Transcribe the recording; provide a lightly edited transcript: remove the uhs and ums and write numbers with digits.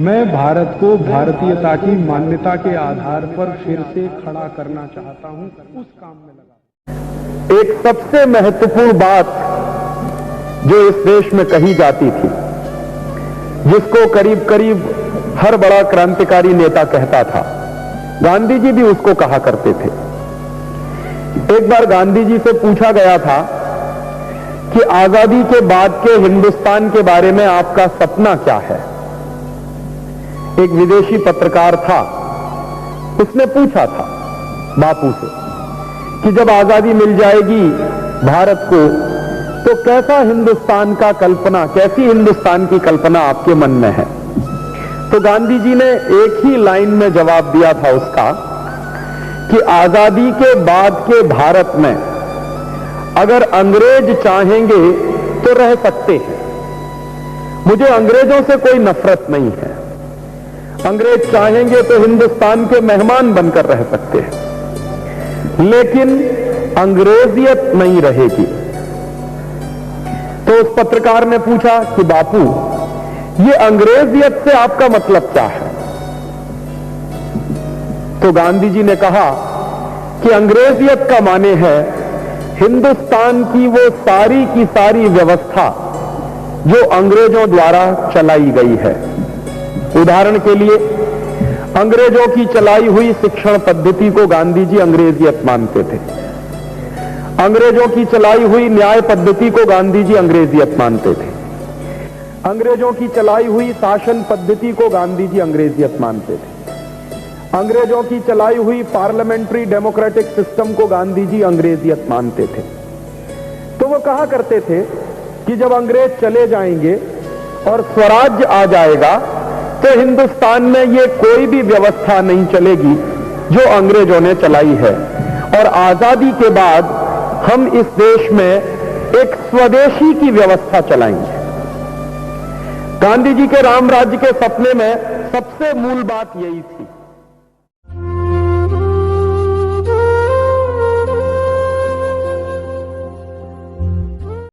मैं भारत को भारतीयता की मान्यता के आधार पर फिर से खड़ा करना चाहता हूं, उस काम में लगा। एक सबसे महत्वपूर्ण बात जो इस देश में कही जाती थी, जिसको करीब करीब हर बड़ा क्रांतिकारी नेता कहता था, गांधी जी भी उसको कहा करते थे। एक बार गांधी जी से पूछा गया था कि आजादी के बाद के हिंदुस्तान के बारे में आपका सपना क्या है। एक विदेशी पत्रकार था, उसने पूछा था बापू से कि जब आजादी मिल जाएगी भारत को तो कैसा हिंदुस्तान का कल्पना, कैसी हिंदुस्तान की कल्पना आपके मन में है। तो गांधी जी ने एक ही लाइन में जवाब दिया था उसका कि आजादी के बाद के भारत में अगर अंग्रेज चाहेंगे तो रह सकते हैं, मुझे अंग्रेजों से कोई नफरत नहीं है। अंग्रेज चाहेंगे तो हिंदुस्तान के मेहमान बनकर रह सकते हैं, लेकिन अंग्रेजियत नहीं रहेगी। तो उस पत्रकार ने पूछा कि बापू, ये अंग्रेजियत से आपका मतलब क्या है। तो गांधी जी ने कहा कि अंग्रेजियत का माने है हिंदुस्तान की वो सारी की सारी व्यवस्था जो अंग्रेजों द्वारा चलाई गई है। उदाहरण के लिए, अंग्रेजों की चलाई हुई शिक्षण पद्धति को गांधी जी अंग्रेजियत मानते थे। अंग्रेजों की चलाई हुई न्याय पद्धति को गांधी जी अंग्रेजियत मानते थे। अंग्रेजों की चलाई हुई शासन पद्धति को गांधी जी अंग्रेजियत मानते थे। अंग्रेजों की चलाई हुई पार्लियामेंट्री डेमोक्रेटिक सिस्टम को गांधी जी अंग्रेजियत मानते थे। तो वो कहा करते थे कि जब अंग्रेज चले जाएंगे और स्वराज्य आ जाएगा तो हिंदुस्तान में ये कोई भी व्यवस्था नहीं चलेगी जो अंग्रेजों ने चलाई है, और आजादी के बाद हम इस देश में एक स्वदेशी की व्यवस्था चलाएंगे। गांधी जी के राम राज्य के सपने में सबसे मूल बात यही थी।